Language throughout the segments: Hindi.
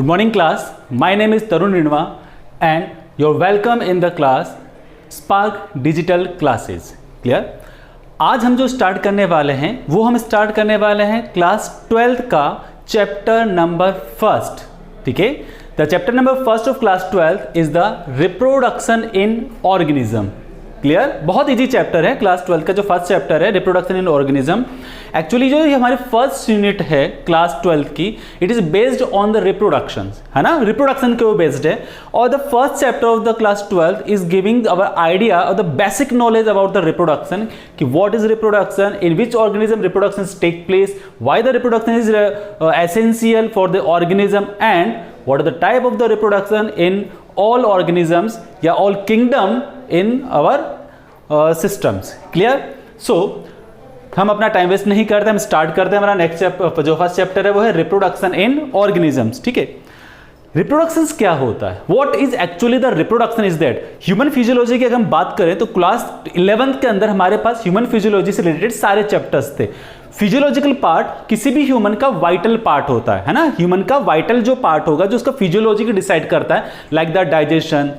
morning class. My name is Tarun Rinwa and you're welcome in the class Spark Digital Classes. Clear? आज हम जो स्टार्ट करने वाले हैं वो हम स्टार्ट करने वाले हैं क्लास 12th का चैप्टर नंबर फर्स्ट. ठीक है, the chapter number first of class 12th is the reproduction in organism. Clear? बहुत इजी चैप्टर है. क्लास 12 का जो फर्स्ट चैप्टर है रिप्रोडक्शन इन ऑर्गेनिज्म, एक्चुअली जो हमारी फर्स्ट यूनिट है क्लास 12 की, it is based on the reproduction, है ना, रिप्रोडक्शन के वो बेस्ड है. और the first chapter of the class 12 is giving our idea of the basic knowledge about the reproduction, कि what is reproduction, in which organism reproduction take place, why the reproduction is essential for the organism, and what are the type of the reproduction in all organisms या all kingdom in our systems. Clear? So हम अपना टाइम वेस्ट नहीं करते, हम स्टार्ट करते हैं. हमारा नेक्स्ट चैप्टर जो फर्स्ट चैप्टर है वो है रिप्रोडक्शन इन ऑर्गेनिजम्स. ठीक है, रिप्रोडक्शन क्या होता है, what is actually the reproduction is that. Human physiology की अगर हम बात करें तो क्लास 11th के अंदर हमारे पास ह्यूमन फिजियोलॉजी से रिलेटेड सारे चैप्टर्स थे. फिजियोलॉजिकल पार्ट किसी भी ह्यूमन का वाइटल पार्ट होता है ना, ह्यूमन का वाइटल जो पार्ट होगा जो उसका फिजियोलॉजी को डिसाइड करता है, लाइक द डाइजेशन,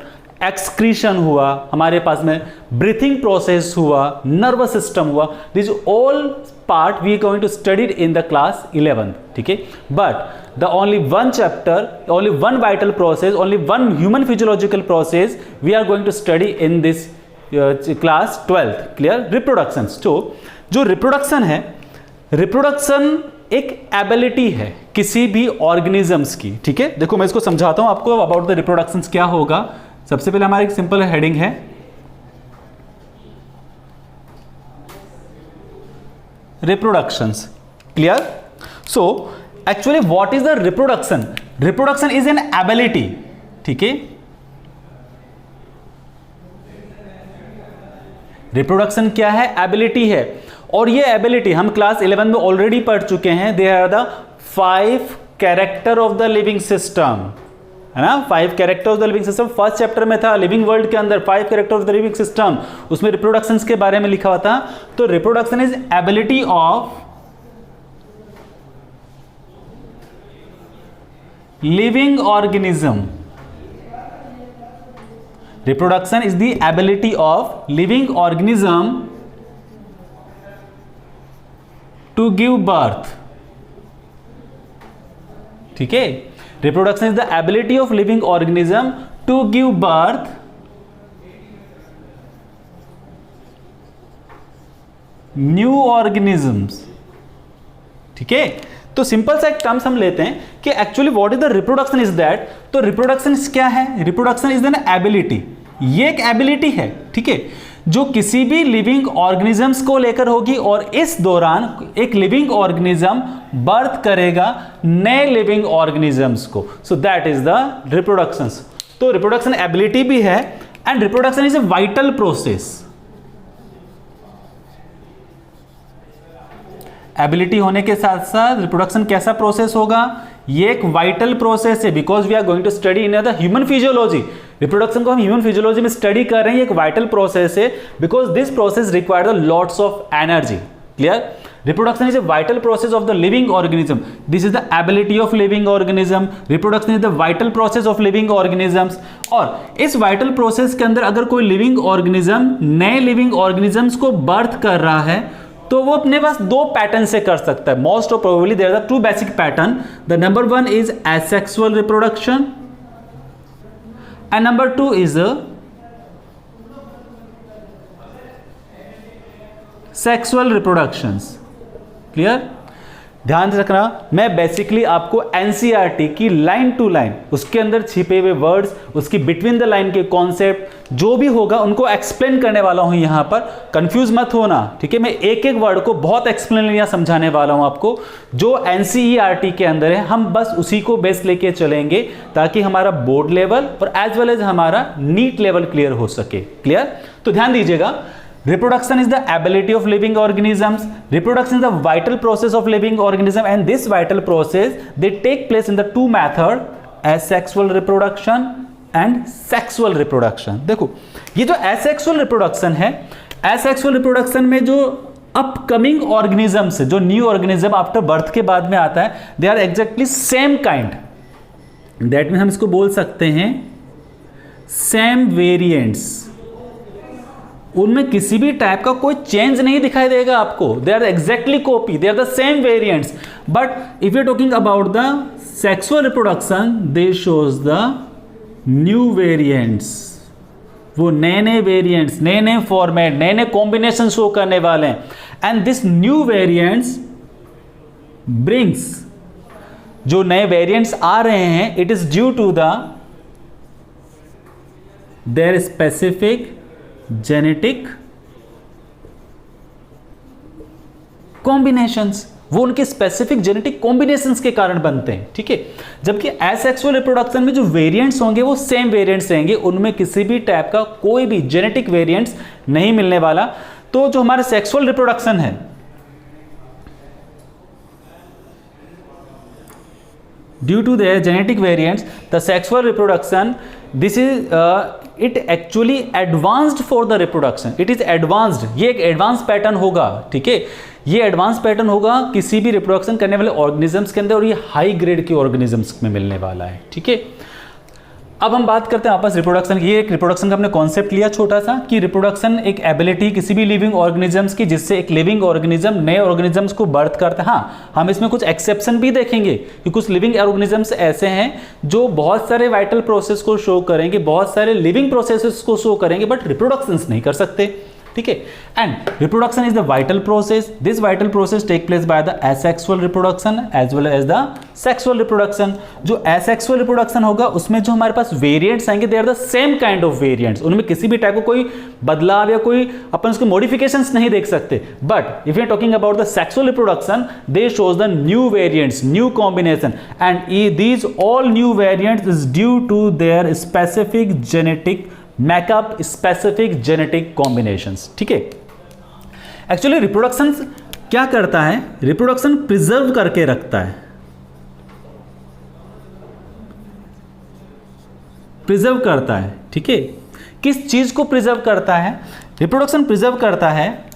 एक्सक्रीशन हुआ, हमारे पास में ब्रीथिंग प्रोसेस हुआ, नर्वस सिस्टम हुआ. This all part we are going to study in the class 11th. ठीक है, but the only one chapter, only one vital process, only one human physiological process we are going to study in this class 12th. Clear? Reproduction. जो रिप्रोडक्शन है, रिप्रोडक्शन एक एबिलिटी है किसी भी ऑर्गेनिजम्स की. ठीक है, देखो मैं इसको समझाता हूं आपको अबाउट द रिप्रोडक्शन क्या होगा. सबसे पहले हमारा एक सिंपल हेडिंग है, reproductions. Clear? So actually what is the reproduction. Reproduction is an ability. ठीक है, रिप्रोडक्शन क्या है? एबिलिटी है. और ये एबिलिटी हम क्लास 11 में ऑलरेडी पढ़ चुके हैं. They are the 5 character of the living system, है ना. 5 character of the living system first chapter में था. लिविंग वर्ल्ड के अंदर 5 character of the living system, उसमें रिप्रोडक्शन के बारे में लिखा हुआ था. तो reproduction is ability of living organism. Reproduction is the ability of living organism to give birth. ठीक है, reproduction is the ability of living organism to give birth new organisms. ठीक है, तो सिंपल सा एक टर्म्स हम लेते हैं कि actually what is the reproduction is that. तो रिप्रोडक्शन क्या है? Reproduction is an ability. ये एक एबिलिटी है, ठीक है, जो किसी भी लिविंग ऑर्गेनिजम्स को लेकर होगी, और इस दौरान एक लिविंग ऑर्गेनिज्म बर्थ करेगा नए लिविंग ऑर्गेनिजम्स को. So that is the reproduction. तो रिप्रोडक्शन एबिलिटी भी है and reproduction is a vital process. Ability होने के साथ साथ रिप्रोडक्शन कैसा प्रोसेस होगा? ये एक वाइटल प्रोसेस है, because we are going to study in the human physiology. Reproduction को हम ह्यूमन फिजियोलॉजी में स्टडी कर रहे हैं. एक वाइटल प्रोसेस है because this process require the lots of energy. Clear? Reproduction is a vital process of the living organism. This is the ability of living organism. Reproduction is the vital process of living organisms. और इस vital process के अंदर अगर कोई living organism नए living organisms को birth कर रहा है तो वो अपने पास 2 पैटर्न से कर सकता है. Most of probably there are 2 basic pattern. The number 1 is asexual reproduction and number 2 is sexual reproductions. Clear? ध्यान रखना, मैं बेसिकली आपको एनसीईआरटी की लाइन टू लाइन, उसके अंदर छिपे हुए वर्ड्स, उसकी बिटवीन द लाइन के कॉन्सेप्ट जो भी होगा उनको एक्सप्लेन करने वाला हूं यहां पर. कंफ्यूज मत होना. ठीक है, मैं एक एक वर्ड को बहुत एक्सप्लेन यहां समझाने वाला हूं आपको. जो एनसीईआरटी के अंदर है हम बस उसी को बेस लेके चलेंगे ताकि हमारा बोर्ड लेवल और एज वेल एज हमारा नीट लेवल क्लियर हो सके. क्लियर? तो ध्यान दीजिएगा, reproduction is the ability of living organisms. Reproduction is the vital process of living organism, and this vital process they take place in the 2 method, asexual reproduction and sexual reproduction. देखो ये जो asexual reproduction है, asexual reproduction में जो अपकमिंग ऑर्गेनिजम्स, जो न्यू ऑर्गेनिज्म आफ्टर बर्थ के बाद में आता है, they are exactly same kind. That mean हम इसको बोल सकते हैं सेम वेरिएंट्स, उनमें किसी भी टाइप का कोई चेंज नहीं दिखाई देगा आपको, they are exactly copy, they are the same variants. But if you talking about the sexual reproduction, they shows the new variants, वो नए नए वेरिएंट्स, नए नए फॉर्मेट, नए नए कॉम्बिनेशन शो करने वाले हैं। And this new variants brings, जो नए वेरिएंट्स आ रहे हैं, it is due to the their specific genetic combinations, वो उनके स्पेसिफिक जेनेटिक कॉम्बिनेशंस के कारण बनते हैं, ठीक है। जबकि एसेक्सुअल रिप्रोडक्शन में जो वेरिएंट्स होंगे वो सेम वेरिएंट्स रहेंगे, उनमें किसी भी टाइप का कोई भी जेनेटिक वेरिएंट्स नहीं मिलने वाला। तो जो हमारा सेक्सुअल रिप्रोडक्शन है, due to their genetic variants, the sexual reproduction, this is it actually advanced for the reproduction, it is advanced, ये एक एडवांस पैटर्न होगा, ठीक है। ये एडवांस पैटर्न होगा किसी भी रिप्रोडक्शन करने वाले ऑर्गेनिजम्स के अंदर, और ये हाई ग्रेड के ऑर्गेनिजम्स में मिलने वाला है, ठीक है। अब हम बात करते हैं आपस रिप्रोडक्शन की। ये एक रिप्रोडक्शन का हमने कॉन्सेप्ट लिया छोटा सा, कि रिप्रोडक्शन एक एबिलिटी किसी भी लिविंग ऑर्गेनिजम्स की, जिससे एक लिविंग ऑर्गेनिज्म नए ऑर्गेनिजम्स को बर्थ करता है। हाँ, हम इसमें कुछ एक्सेप्शन भी देखेंगे कि कुछ लिविंग ऑर्गेनिजम्स ऐसे हैं जो बहुत सारे वाइटल प्रोसेस को शो करेंगे, बहुत सारे लिविंग प्रोसेसेस को शो करेंगे, बट रिप्रोडक्शन नहीं कर सकते, ठीक है। And reproduction is the vital process, this vital process take place by the asexual reproduction as well as the sexual reproduction. जो एसेक्सुअल रिप्रोडक्शन होगा उसमें जो हमारे पास वेरिएंट्स आएंगे, they are the same kind of variants, उनमें किसी भी टाइप का कोई बदलाव या कोई अपन उसके मॉडिफिकेशंस नहीं देख सकते। But if you are talking about the sexual reproduction, they shows the new variants, new combination, and these all new variants is due to their specific genetic makeup, specific genetic combinations, ठीक है। एक्चुअली रिप्रोडक्शन क्या करता है? रिप्रोडक्शन प्रिजर्व करके रखता है, प्रिजर्व करता है, ठीक है। किस चीज को प्रिजर्व करता है? रिप्रोडक्शन प्रिजर्व करता है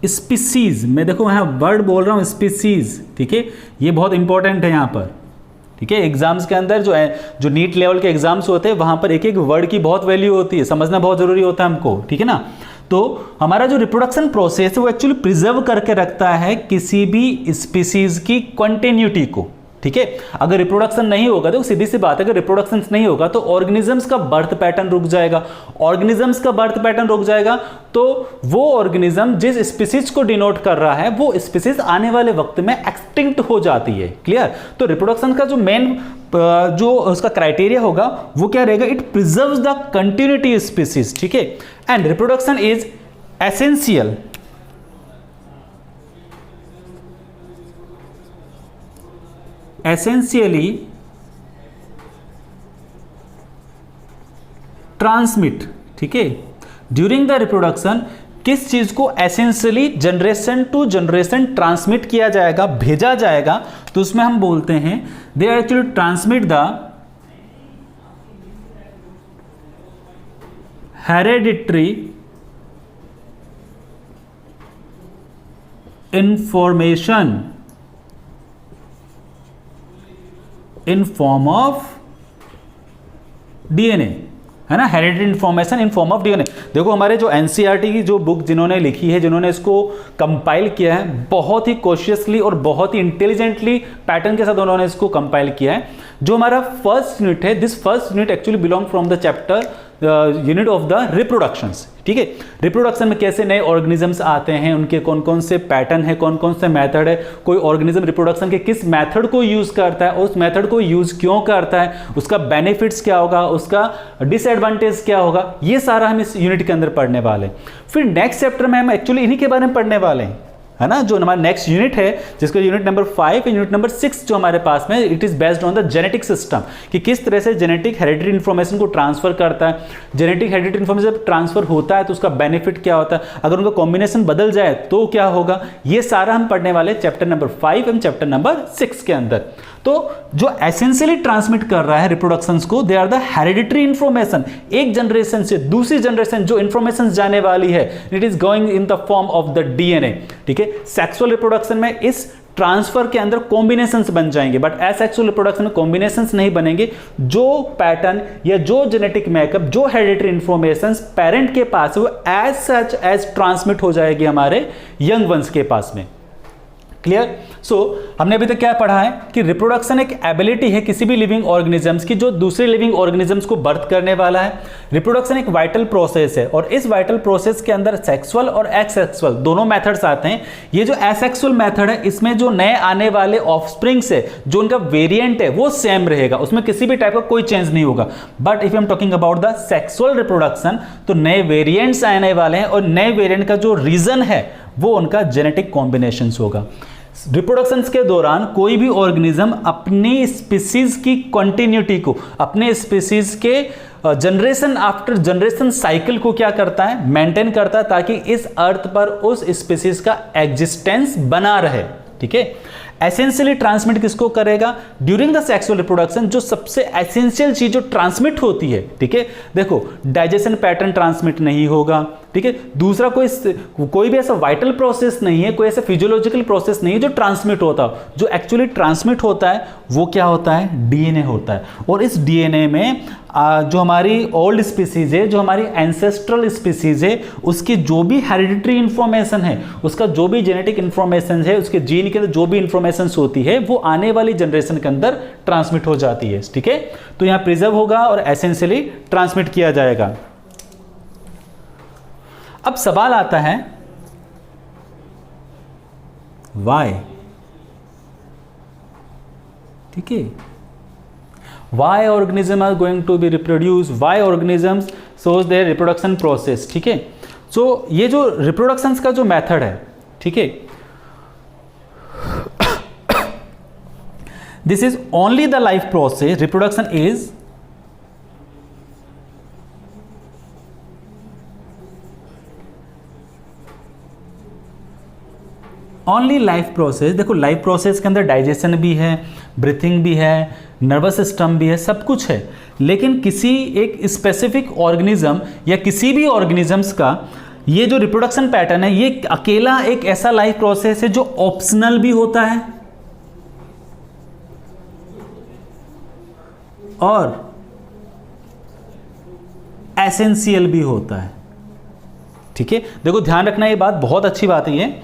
स्पीसीज में। देखो यहाँ वर्ड बोल रहा हूँ स्पीसीज, ठीक है, ये बहुत इंपॉर्टेंट है यहाँ पर, ठीक है। एग्जाम्स के अंदर जो नीट लेवल के एग्जाम्स होते हैं वहाँ पर एक एक वर्ड की बहुत वैल्यू होती है, समझना बहुत जरूरी होता है हमको, ठीक है ना। तो हमारा जो रिप्रोडक्शन प्रोसेस है वो एक्चुअली प्रिजर्व करके रखता है किसी भी स्पीसीज की कंटिन्यूटी को, ठीक है। अगर रिप्रोडक्शन नहीं होगा, तो सीधी सी बात है, अगर रिप्रोडक्शन नहीं होगा तो ऑर्गेनिजम्स का बर्थ पैटर्न रुक जाएगा। ऑर्गेनिजम्स का बर्थ पैटर्न रुक जाएगा तो वो ऑर्गेनिज्म जिस स्पीसीज को डिनोट कर रहा है वो स्पीसीज आने वाले वक्त में एक्सटिंक्ट हो जाती है, क्लियर। तो रिप्रोडक्शन का जो मेन जो उसका क्राइटेरिया होगा वो क्या रहेगा? It preserves the continuity species, ठीक है। And reproduction is essential essentially transmit, ठीक है। ड्यूरिंग द रिप्रोडक्शन किस चीज को essentially generation to generation transmit किया जाएगा, भेजा जाएगा, तो उसमें हम बोलते हैं they actually transmit the hereditary information in form of DNA, है ना, hereditary information in form of DNA. देखो हमारे जो एनसीईआरटी की जो बुक जिन्होंने लिखी है, जिन्होंने इसको कंपाइल किया है, बहुत ही कॉशियसली और बहुत ही इंटेलिजेंटली पैटर्न के साथ उन्होंने इसको कंपाइल किया है। जो हमारा फर्स्ट यूनिट है, this first unit actually belong from the chapter unit of the reproductions, ठीक है। रिप्रोडक्शन में कैसे नए ऑर्गेनिजम्स आते हैं, उनके कौन कौन से पैटर्न है, कौन कौन से मेथड है, कोई ऑर्गेनिज्म रिप्रोडक्शन के किस मेथड को यूज करता है, उस मेथड को यूज क्यों करता है, उसका बेनिफिट्स क्या होगा, उसका डिसएडवांटेज क्या होगा, ये सारा हम इस यूनिट के अंदर पढ़ने वाले हैं। फिर नेक्स्ट चैप्टर में हम एक्चुअली इन्हीं के बारे में पढ़ने वाले हैं, है ना। जो हमारा नेक्स्ट यूनिट है, जिसका यूनिट नंबर 5 यूनिट नंबर 6 जो हमारे पास में, it is based on the genetic system, कि किस तरह से जेनेटिक हेरिडिटरी इन्फॉर्मेशन को ट्रांसफर करता है। जेनेटिक हेरिडिटरी इन्फॉर्मेशन जब ट्रांसफर होता है तो उसका बेनिफिट क्या होता है, अगर उनका कॉम्बिनेशन बदल जाए तो क्या होगा, ये सारा हम पढ़ने वाले chapter number 5 and chapter number 6 के अंदर। तो जो एसेंशियली ट्रांसमिट कर रहा है रिप्रोडक्शंस को, they are the hereditary information. एक जनरेशन से दूसरी जनरेशन जो इंफॉर्मेशन जाने वाली है, it is going in the form of the DNA. ठीक है, सेक्सुअल रिप्रोडक्शन में इस ट्रांसफर के अंदर कॉम्बिनेशंस बन जाएंगे, बट एसेक्सुअल रिप्रोडक्शन में कॉम्बिनेशंस नहीं बनेंगे। जो पैटर्न या जो जेनेटिक मेकअप, जो हेरिडिटरी इंफॉर्मेशंस पेरेंट के पास, वो एज सच एज ट्रांसमिट हो जाएगी हमारे यंग वंस के पास में। क्लियर? सो हमने अभी तक क्या पढ़ा है कि रिप्रोडक्शन एक एबिलिटी है किसी भी लिविंग ऑर्गेनिजम्स की जो दूसरे लिविंग ऑर्गेनिजम्स को बर्थ करने वाला है। रिप्रोडक्शन एक वाइटल प्रोसेस है और इस वाइटल प्रोसेस के अंदर सेक्सुअल और एक्सेक्सुअल दोनों मेथड्स आते हैं। ये जो एसेक्सुअल मेथड है, इसमें जो नए आने वाले ऑफस्प्रिंग्स है, जो उनका वेरिएंट है, वो सेम रहेगा, उसमें किसी भी टाइप का कोई चेंज नहीं होगा। But if I am talking about the sexual reproduction, तो नए वेरिएंट्स आने वाले हैं और नए वेरिएंट का जो रीजन है वो उनका जेनेटिक कॉम्बिनेशन होगा। रिप्रोडक्शंस के दौरान कोई भी ऑर्गेनिज्म अपनी स्पीसीज की कंटिन्यूटी को, अपने स्पीसीज के जनरेशन आफ्टर जनरेशन साइकिल को क्या करता है, मेंटेन करता है, ताकि इस अर्थ पर उस स्पीसीज का एग्जिस्टेंस बना रहे। ठीक है, एसेंशियली ट्रांसमिट किसको करेगा? ड्यूरिंग द सेक्सुअल रिप्रोडक्शन जो सबसे एसेंशियल चीज जो ट्रांसमिट होती है। ठीक है, देखो डाइजेशन पैटर्न ट्रांसमिट नहीं होगा। ठीक है, दूसरा कोई भी ऐसा वाइटल प्रोसेस नहीं है, कोई ऐसा फिजियोलॉजिकल प्रोसेस नहीं है जो ट्रांसमिट होता। जो एक्चुअली ट्रांसमिट होता है वो क्या होता है? डीएनए होता है। और इस डीएनए में जो हमारी ओल्ड स्पीसीज है, जो हमारी एंसेस्ट्रल स्पीसीज है, उसकी जो भी हेरिडिटरी इंफॉर्मेशन है, उसका जो भी जेनेटिक इंफॉर्मेशन है, उसके जीन के अंदर जो भी इंफॉर्मेशन होती है, वो आने वाली जनरेशन के अंदर ट्रांसमिट हो जाती है। ठीक है, तो यहां प्रिजर्व होगा और एसेंशियली ट्रांसमिट किया जाएगा। अब सवाल आता है वाई। ठीक है, why organism are going to be reproduce, why organisms shows their reproduction process. ठीक है, सो ये जो रिप्रोडक्शन का जो मेथड है, ठीक है, this is only the life process. Reproduction is only life process. देखो लाइफ प्रोसेस के अंदर डाइजेशन भी है, ब्रीथिंग भी है, नर्वस सिस्टम भी है, सब कुछ है। लेकिन किसी एक स्पेसिफिक ऑर्गेनिज्म या किसी भी ऑर्गेनिजम्स का ये जो रिप्रोडक्शन पैटर्न है, ये अकेला एक ऐसा लाइफ प्रोसेस है जो ऑप्शनल भी होता है और एसेंशियल भी होता है। ठीक है, देखो ध्यान रखना, ये बात बहुत अच्छी बात है ये।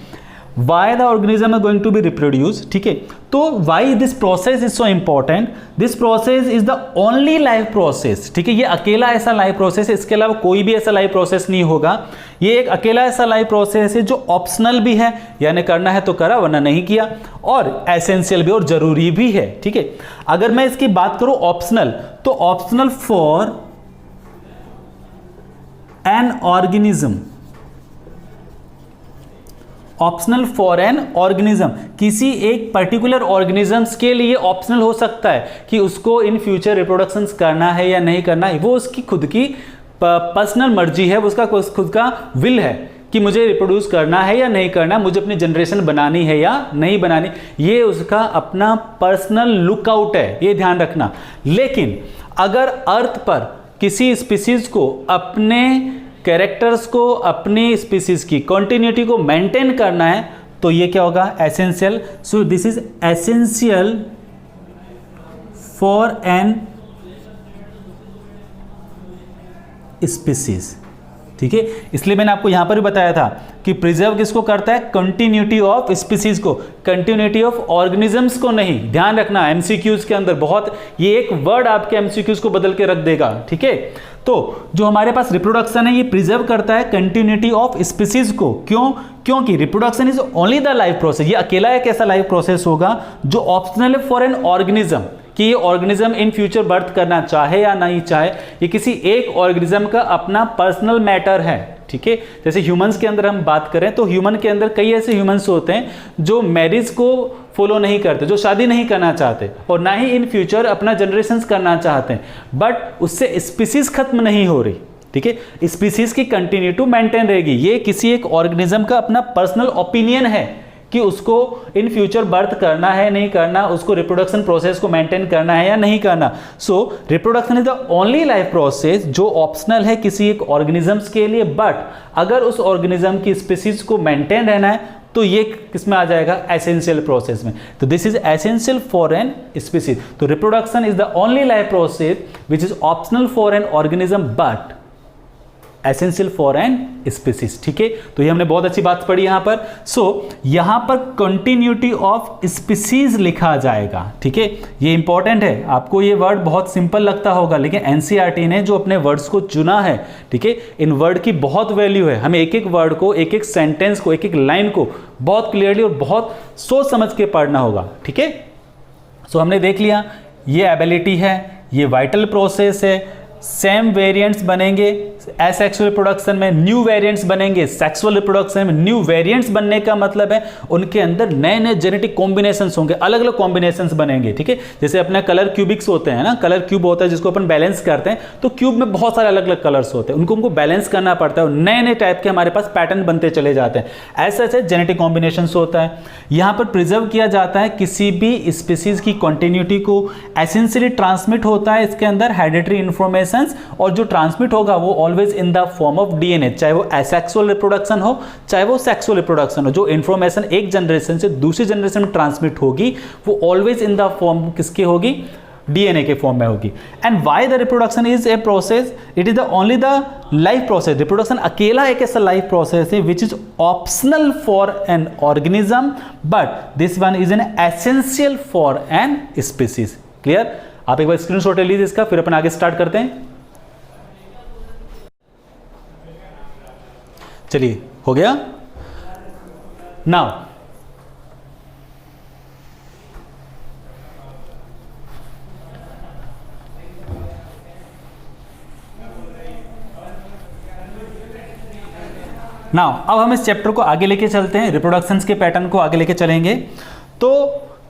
Why the organism are going to be reproduced? ठीक है, तो why this process is so important? This process is the only life process. ठीक है, ये अकेला ऐसा लाइफ प्रोसेस है, इसके अलावा कोई भी ऐसा लाइफ प्रोसेस नहीं होगा। ये एक अकेला ऐसा लाइफ प्रोसेस है जो ऑप्शनल भी है, यानी करना है तो करा वरना नहीं किया, और एसेंशियल भी और जरूरी भी है। ठीक है, अगर मैं इसकी बात करूं ऑप्शनल, तो optional for an organism, optional for an organism, किसी एक पर्टिकुलर ऑर्गेनिजम्स के लिए ऑप्शनल हो सकता है कि उसको इन फ्यूचर रिप्रोडक्शंस करना है या नहीं करना है। वो उसकी खुद की पर्सनल मर्जी है, उसका खुद का विल है कि मुझे रिप्रोड्यूस करना है या नहीं करना, मुझे अपनी जनरेशन बनानी है या नहीं बनानी, ये उसका अपना पर्सनल लुकआउट है, ये ध्यान रखना। लेकिन अगर अर्थ पर किसी स्पीसीज को अपने कैरेक्टर्स को, अपनी स्पीसीज की कंटिन्यूटी को मेंटेन करना है, तो ये क्या होगा? Essential. So this is essential for an species. ठीक है, इसलिए मैंने आपको यहां पर भी बताया था कि प्रिजर्व किसको करता है? कंटिन्यूटी ऑफ स्पीसीज को, कंटिन्यूटी ऑफ ऑर्गेनिजम्स को नहीं। ध्यान रखना, एमसीक्यूज के अंदर बहुत, ये एक वर्ड आपके एमसीक्यूज को बदल के रख देगा। ठीक है, तो जो हमारे पास रिप्रोडक्शन है, ये प्रिजर्व करता है कंटिन्यूटी ऑफ स्पीसीज को। क्यों? क्योंकि reproduction is only the life process. ये अकेला एक ऐसा लाइफ प्रोसेस होगा जो ऑप्शनल है फॉर एन ऑर्गेनिज्म, कि ये ऑर्गेनिज्म इन फ्यूचर बर्थ करना चाहे या नहीं चाहे, ये किसी एक ऑर्गेनिज्म का अपना पर्सनल मैटर है। ठीक है, जैसे ह्यूमंस के अंदर हम बात करें तो ह्यूमन के अंदर कई ऐसे ह्यूमंस होते हैं जो मैरिज को फॉलो नहीं करते, जो शादी नहीं करना चाहते और ना ही इन फ्यूचर अपना जनरेशंस करना चाहते हैं, बट उससे स्पीसीज खत्म नहीं हो रही। ठीक है, स्पीसीज की कंटिन्यूटी मेंटेन रहेगी। ये किसी एक ऑर्गेनिज्म का अपना पर्सनल ओपिनियन है कि उसको इन फ्यूचर बर्थ करना है नहीं करना, उसको रिप्रोडक्शन प्रोसेस को मेंटेन करना है या नहीं करना। सो reproduction is the only life process जो ऑप्शनल है किसी एक ऑर्गेनिजम्स के लिए, बट अगर उस ऑर्गेनिज्म की स्पीसीज को मेंटेन रहना है तो ये किसमें आ जाएगा, एसेंशियल प्रोसेस में। तो this is essential for an species. तो reproduction is the only life process which is optional for an organism but essential for an species. ठीक है, तो ये हमने बहुत अच्छी बात पढ़ी यहां पर। सो यहां पर कंटिन्यूटी ऑफ स्पीसीज लिखा जाएगा। ठीक है, ये इंपॉर्टेंट है। आपको ये वर्ड बहुत सिंपल लगता होगा, लेकिन एनसीईआरटी ने जो अपने वर्ड्स को चुना है, ठीक है, इन वर्ड की बहुत वैल्यू है। हमें एक एक वर्ड को, एक एक सेंटेंस को, एक एक लाइन को बहुत क्लियरली और बहुत सोच समझ के पढ़ना होगा। ठीक है, सो हमने देख लिया ये एबिलिटी है, ये वाइटल प्रोसेस है, सेम वेरिएंट्स बनेंगे एसेक्सुअल रिप्रोडक्शन में, न्यू वेरिएंट्स बनेंगे सेक्सुअल रिप्रोडक्शन में। न्यू वेरिएंट्स बनने का मतलब है उनके अंदर नए नए जेनेटिक कॉम्बिनेशंस होंगे, अलग अलग कॉम्बिनेशंस बनेंगे। ठीक है, जैसे अपने कलर क्यूबिक्स होते हैं ना, कलर क्यूब होता है जिसको अपन बैलेंस करते हैं, तो क्यूब में बहुत सारे अलग अलग कलर्स होते हैं, उनको बैलेंस करना पड़ता है और नए नए टाइप के हमारे पास पैटर्न बनते चले जाते हैं। ऐसा ऐसे जेनेटिक कॉम्बिनेशंस होता है। यहाँ पर प्रिजर्व किया जाता है किसी भी स्पीसीज की कंटिन्यूटी को, एसेंशियली ट्रांसमिट होता है इसके अंदर हेरिडिटरी इंफॉर्मेशन, और जो ट्रांसमिट होगा वो always in the form of DNA, चाहे वो एसेक्सुअल रिप्रोडक्शन हो चाहे वो सेक्सुअल रिप्रोडक्शन हो। जो इंफॉर्मेशन एक जनरेशन से दूसरी जनरेशन में ट्रांसमिट होगी वो ऑलवेज इन द फॉर्म किसकी होगी, डीएनए के फॉर्म में होगी। And why the reproduction is a process, it is the only the life process. Reproduction अकेला एक ऐसा लाइफ प्रोसेस है which is optional for an organism but this one is an essential for an species. Clear? आप एक बार स्क्रीनशॉट ले लीजिए इसका, फिर अपन आगे स्टार्ट करते हैं। चलिए, हो गया। नाउ अब हम इस चैप्टर को आगे लेके चलते हैं, रिप्रोडक्शंस के पैटर्न को आगे लेके चलेंगे। तो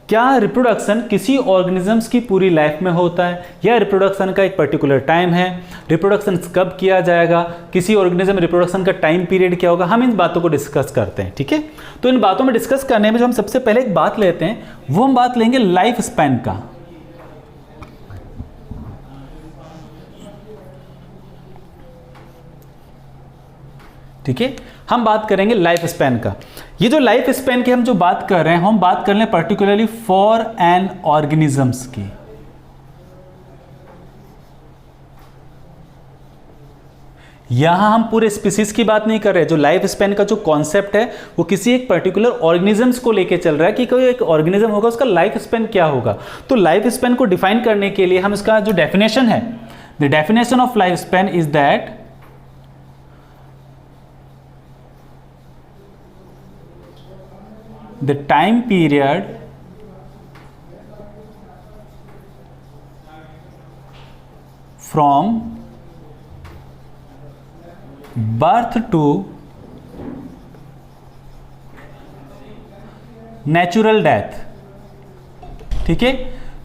क्या रिप्रोडक्शन किसी ऑर्गेनिजम्स की पूरी लाइफ में होता है या रिप्रोडक्शन का एक पर्टिकुलर टाइम है? रिप्रोडक्शन कब किया जाएगा? किसी ऑर्गेनिज्म में रिप्रोडक्शन का टाइम पीरियड क्या होगा? हम इन बातों को डिस्कस करते हैं। ठीक है, तो इन बातों में डिस्कस करने में जो हम सबसे पहले एक बात लेते हैं वो हम बात लेंगे लाइफ स्पैन का। ठीक है, हम बात करेंगे लाइफ स्पैन का। ये जो लाइफ स्पैन की हम जो बात कर रहे हैं, हम बात कर रहे हैं पर्टिकुलरली फॉर एन ऑर्गेनिजम्स की। यहां हम पूरे स्पीसीज की बात नहीं कर रहे। जो लाइफ स्पैन का जो कॉन्सेप्ट है वो किसी एक पर्टिकुलर ऑर्गेनिजम्स को लेके चल रहा है कि कोई एक ऑर्गेनिज्म होगा उसका लाइफ स्पैन क्या होगा। तो लाइफ स्पैन को डिफाइन करने के लिए हम इसका जो डेफिनेशन है, the definition of life span is that the time period from birth to natural death। ठीक है,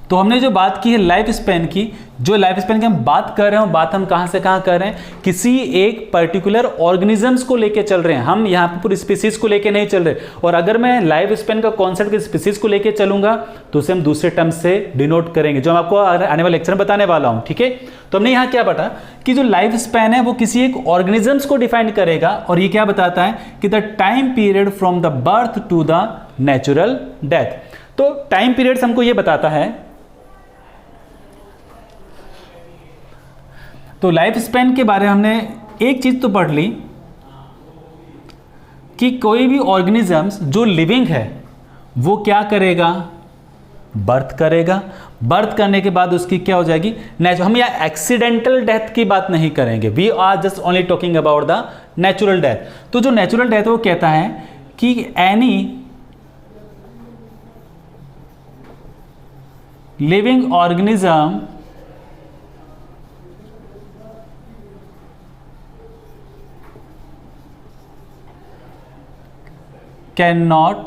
तो हमने जो बात की है लाइफ स्पैन की, जो लाइफ स्पैन की हम बात कर रहे हैं, बात हम कहां से कहां कर रहे हैं, किसी एक पर्टिकुलर ऑर्गेनिजम्स को लेके चल रहे हैं। हम यहां पर पूरी स्पीसीज को लेके नहीं चल रहे। और अगर मैं लाइफ स्पैन का कॉन्सेप्ट की स्पीसीज को लेके चलूंगा तो उसे हम दूसरे टर्म से डिनोट करेंगे, जो मैं आपको आने वाले लेक्चर में बताने वाला हूं। ठीक है, तो हमने यहां क्या पढ़ा कि जो लाइफ स्पैन है वो किसी एक ऑर्गेनिजम्स को डिफाइन करेगा, और ये क्या बताता है कि the time period from the birth to the natural death. तो टाइम पीरियड हमको ये बताता है, तो लाइफ स्पैन के बारे में हमने एक चीज तो पढ़ ली कि कोई भी ऑर्गेनिजम्स जो लिविंग है वो क्या करेगा, बर्थ करेगा। बर्थ करने के बाद उसकी क्या हो जाएगी, नेचुरल। हम यहाँ एक्सीडेंटल डेथ की बात नहीं करेंगे, we are just only talking about the natural death. तो जो नेचुरल डेथ वो कहता है कि any living organism cannot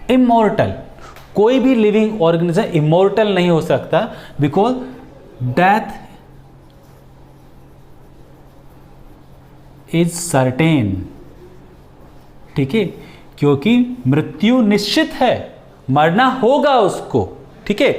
immortal, कोई भी लिविंग ऑर्गेनिज्म इमोर्टल नहीं हो सकता, बिकॉज डेथ इज सर्टेन। ठीक है, क्योंकि मृत्यु निश्चित है, मरना होगा उसको, ठीक है।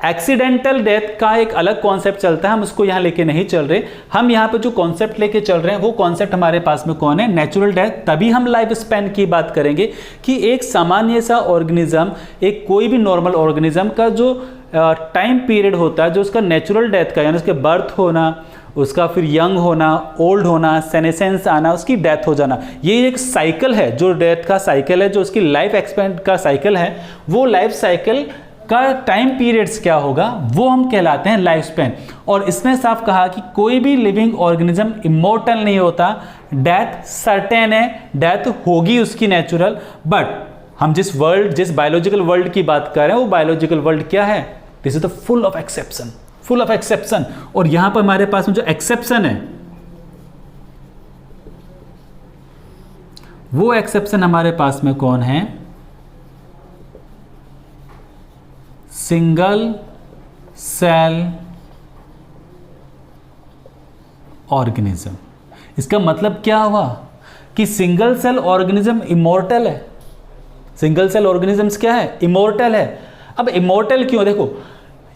एक्सीडेंटल डेथ का एक अलग कॉन्सेप्ट चलता है, हम उसको यहाँ लेके नहीं चल रहे। हम यहाँ पे जो कॉन्सेप्ट लेके चल रहे हैं वो कॉन्सेप्ट हमारे पास में कौन है, नेचुरल डेथ। तभी हम लाइफ स्पैन की बात करेंगे कि एक सामान्य सा ऑर्गेनिज्म, एक कोई भी नॉर्मल ऑर्गेनिज्म का जो टाइम पीरियड होता है, जो उसका नेचुरल डेथ का, यानी उसके बर्थ होना, उसका फिर यंग होना, ओल्ड होना, सेनेसेंस आना, उसकी डेथ हो जाना, ये एक साइकिल है, जो डेथ का साइकिल है, जो उसकी लाइफ एक्सपेंड का साइकिल है, वो लाइफ साइकिल का टाइम पीरियड्स क्या होगा, वो हम कहलाते हैं लाइफ स्पैन। और इसमें साफ कहा कि कोई भी लिविंग ऑर्गेनिज्म इमोर्टल नहीं होता, डेथ सर्टेन है, डेथ होगी उसकी नेचुरल। बट हम जिस बायोलॉजिकल वर्ल्ड की बात कर रहे हैं वो बायोलॉजिकल वर्ल्ड क्या है, this is the full of exception, full of exception. और यहां पर हमारे पास में जो एक्सेप्शन है, वो एक्सेप्शन हमारे पास में कौन है, सिंगल सेल ऑर्गेनिज्म। इसका मतलब क्या हुआ कि सिंगल सेल ऑर्गेनिज्म इमॉर्टल है। सिंगल सेल ऑर्गेनिजम्स क्या है, इमॉर्टल है। अब इमॉर्टल क्यों, देखो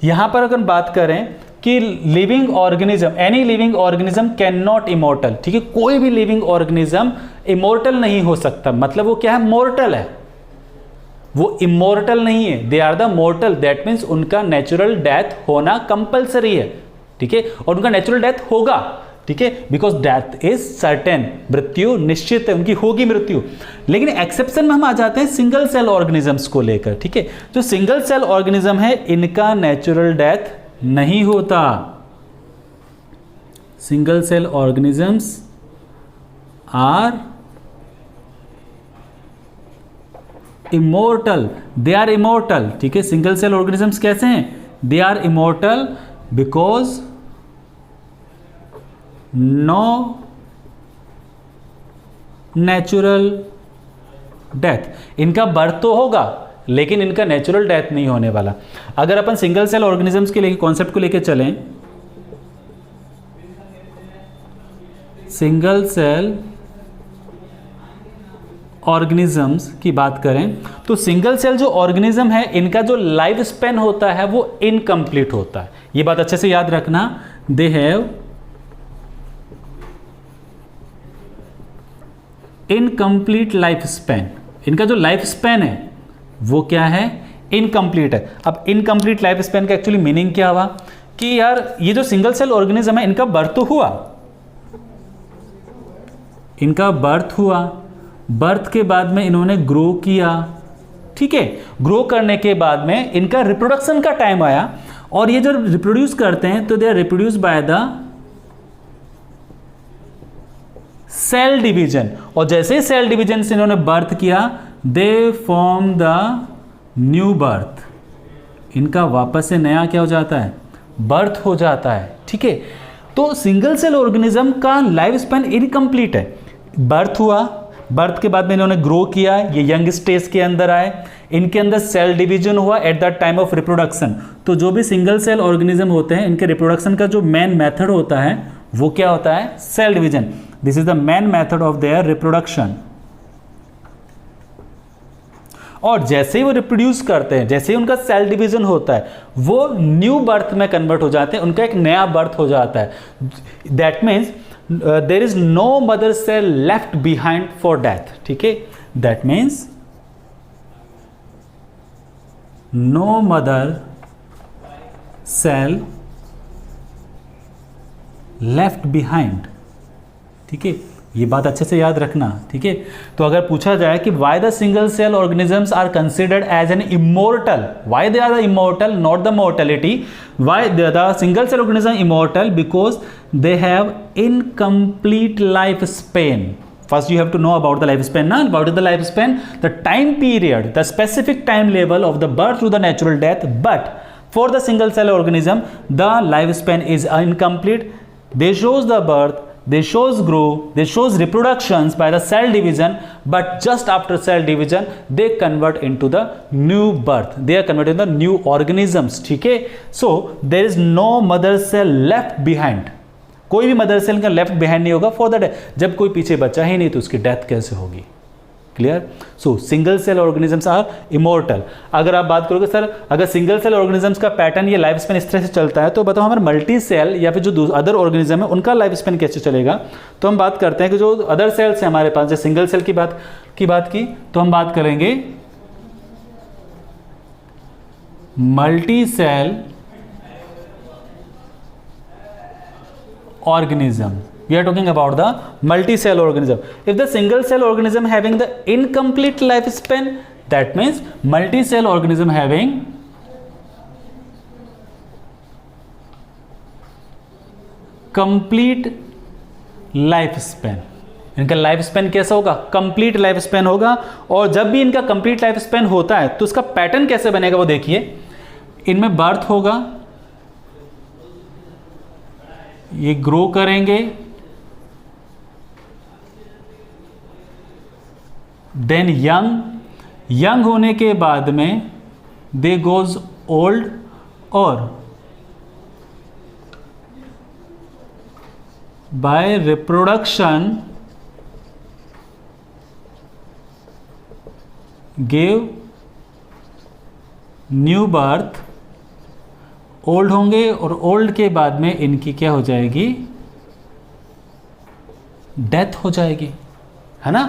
यहां पर अगर बात करें कि living organism, any living organism can not immortal, ठीक है, कोई भी लिविंग ऑर्गेनिज्म इमॉर्टल नहीं हो सकता, मतलब वो क्या है, मोर्टल है, वो इमॉर्टल नहीं है, they are the mortal. That means उनका नेचुरल डेथ होना कंपलसरी है, ठीक है, और उनका नेचुरल डेथ होगा, ठीक है, बिकॉज डेथ इज सर्टेन, मृत्यु निश्चित है, उनकी होगी मृत्यु। लेकिन एक्सेप्शन में हम आ जाते हैं सिंगल सेल ऑर्गेनिजम्स को लेकर, ठीक है। जो सिंगल सेल ऑर्गेनिज्म है इनका नेचुरल डेथ नहीं होता। Single cell organisms are immortal, they are immortal, ठीक है। सिंगल सेल ऑर्गेनिजम्स कैसे हैं, they are immortal because no natural death. इनका बर्थ तो होगा लेकिन इनका नेचुरल डेथ नहीं होने वाला। अगर अपन सिंगल सेल ऑर्गेनिजम्स के लेके कॉन्सेप्ट को लेके चलें, सिंगल सेल ऑर्गेनिजम्स की बात करें तो सिंगल सेल जो ऑर्गेनिज्म है इनका जो लाइफ स्पेन होता है वो इनकम्प्लीट होता है। ये बात अच्छे से याद रखना, दे हैव इनकम्प्लीट लाइफ स्पेन। इनका जो लाइफ स्पेन है वो क्या है, इनकम्प्लीट है। अब इनकम्प्लीट लाइफ स्पेन का एक्चुअली मीनिंग क्या हुआ कि यार ये जो सिंगल सेल ऑर्गेनिज्म है इनका बर्थ तो हुआ, इनका बर्थ हुआ, बर्थ के बाद में इन्होंने ग्रो किया, ठीक है, ग्रो करने के बाद में इनका रिप्रोडक्शन का टाइम आया और ये जब रिप्रोड्यूस करते हैं तो they are reproduce by the cell division. और जैसे ही सेल डिवीजन से इन्होंने बर्थ किया they form the new birth. इनका वापस से नया क्या हो जाता है, बर्थ हो जाता है, ठीक है। तो सिंगल सेल ऑर्गेनिज्म का लाइफ स्पैन इनकम्प्लीट है। बर्थ हुआ, बर्थ के बाद में इन्होंने ग्रो किया, ये यंग स्टेज के अंदर आए, इनके अंदर सेल डिवीजन हुआ at the time of reproduction. तो जो भी सिंगल सेल ऑर्गेनिज्म होते हैं इनके रिप्रोडक्शन का जो मेन मेथड होता है वो क्या होता है, cell division. This is the main method of their reproduction. और जैसे ही वो रिप्रोड्यूस करते हैं, जैसे ही उनका सेल डिवीजन होता है वो न्यू बर्थ में कन्वर्ट हो जाते हैं, उनका एक नया बर्थ हो जाता है। That means there is no mother cell left behind for death, ठीक है। That means no mother cell left behind, ठीक है, ये बात अच्छे से याद रखना, ठीक है। तो अगर पूछा जाए कि why the single cell organisms are considered as an immortal, why they are the immortal not the mortality, why the single cell organism immortal, because they have incomplete life span. First you have to know about the lifespan. Now, about the lifespan, the time period, the specific time level of the birth to the natural death. But for the single cell organism, the lifespan is incomplete. They shows the birth, they shows grow, they shows reproductions by the cell division. But just after cell division, they convert into the new birth. They are converted into the new organisms. ठीक है? So there is no mother cell left behind. कोई भी मदर सेल का लेफ्ट बिहाइंड नहीं होगा फॉर द डेथ। जब कोई पीछे बचा ही नहीं तो उसकी डेथ कैसे होगी, clear. So single cell organisms are immortal. अगर आप बात करोगे सर अगर सिंगल सेल ऑर्गेनिजम्स का पैटर्न या लाइफ स्पेन इस तरह से चलता है तो बताओ हमारे मल्टी सेल या फिर जो अदर ऑर्गेनिज्म है उनका लाइफ स्पेन कैसे चलेगा। तो हम बात करते हैं कि जो अदर सेल्स हैं हमारे पास, जैसे सिंगल सेल की बात की तो हम बात करेंगे multi cell organism. We are talking about the multi-cell organism. If the single cell organism having the incomplete lifespan, that means multi-cell organism having complete lifespan. इनका लाइफ स्पेन कैसा होगा? कंप्लीट लाइफ स्पेन होगा। और जब भी इनका कंप्लीट लाइफ स्पेन होता है तो उसका पैटर्न कैसे बनेगा वो देखिए। इनमें बर्थ होगा, ये ग्रो करेंगे, देन यंग होने के बाद में दे गोज ओल्ड, और by reproduction give new birth. Old होंगे और ओल्ड के बाद में इनकी क्या हो जाएगी? डेथ हो जाएगी, है ना।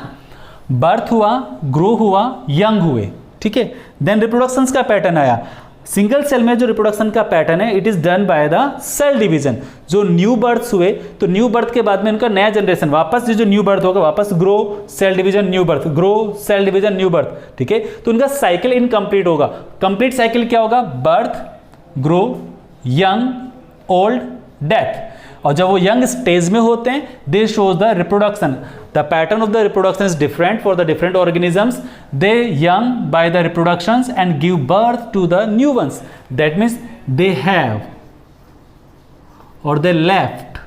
बर्थ हुआ, ग्रो हुआ, यंग हुए, ठीक है। देन रिप्रोडक्शंस का पैटर्न आया। सिंगल सेल में जो रिप्रोडक्शन का पैटर्न है it is done by the cell division. जो न्यू बर्थ हुए तो न्यू बर्थ के बाद में उनका नया जनरेशन वापस जो न्यू बर्थ होगा वापस grow, cell division, new birth, grow, cell division, new birth, ठीक है। तो उनका साइकिल इनकम्प्लीट होगा। कंप्लीट साइकिल क्या होगा? Birth, grow, young, old, death. और जब वो यंग स्टेज में होते हैं they shows the reproduction. The pattern of the reproduction is different for the different organisms. They young by the reproductions and give birth to the new ones. That means they have और दे left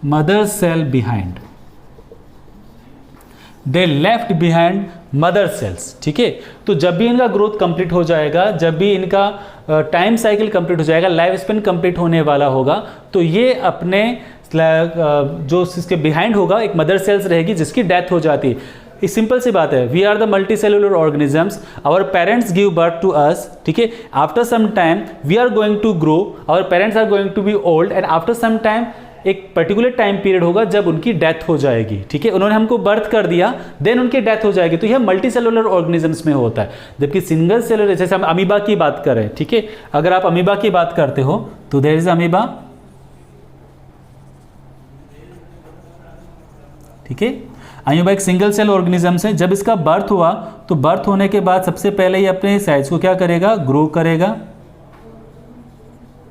mother cell behind. They left behind mother cells, ठीक है। तो जब भी इनका ग्रोथ कंप्लीट हो जाएगा, जब भी इनका टाइम साइकिल कंप्लीट हो जाएगा, लाइफ स्पेन कंप्लीट होने वाला होगा, तो ये अपने जो इसके बिहाइंड होगा एक मदर सेल्स रहेगी जिसकी डेथ हो जाती है। एक सिंपल सी बात है, we are the multi cellular organisms, our parents give birth to us, ठीक है। After some time we are going to grow, our parents are going to be old, and after some time एक पर्टिकुलर टाइम पीरियड होगा जब उनकी डेथ हो जाएगी, ठीक है। उन्होंने हमको बर्थ कर दिया, देन उनकी डेथ हो जाएगी। तो यह मल्टी सेलुलर ऑर्गेनिजम्स में होता है। जबकि सिंगल सेलुलर, जैसे हम अमीबा की बात करें, ठीक है, अगर आप अमीबा की बात करते हो तो देयर इज अमीबा, ठीक है। अमीबा एक सिंगल सेल ऑर्गेनिजम्स है। जब इसका बर्थ हुआ तो बर्थ होने के बाद सबसे पहले ये अपने साइज को क्या करेगा? ग्रो करेगा,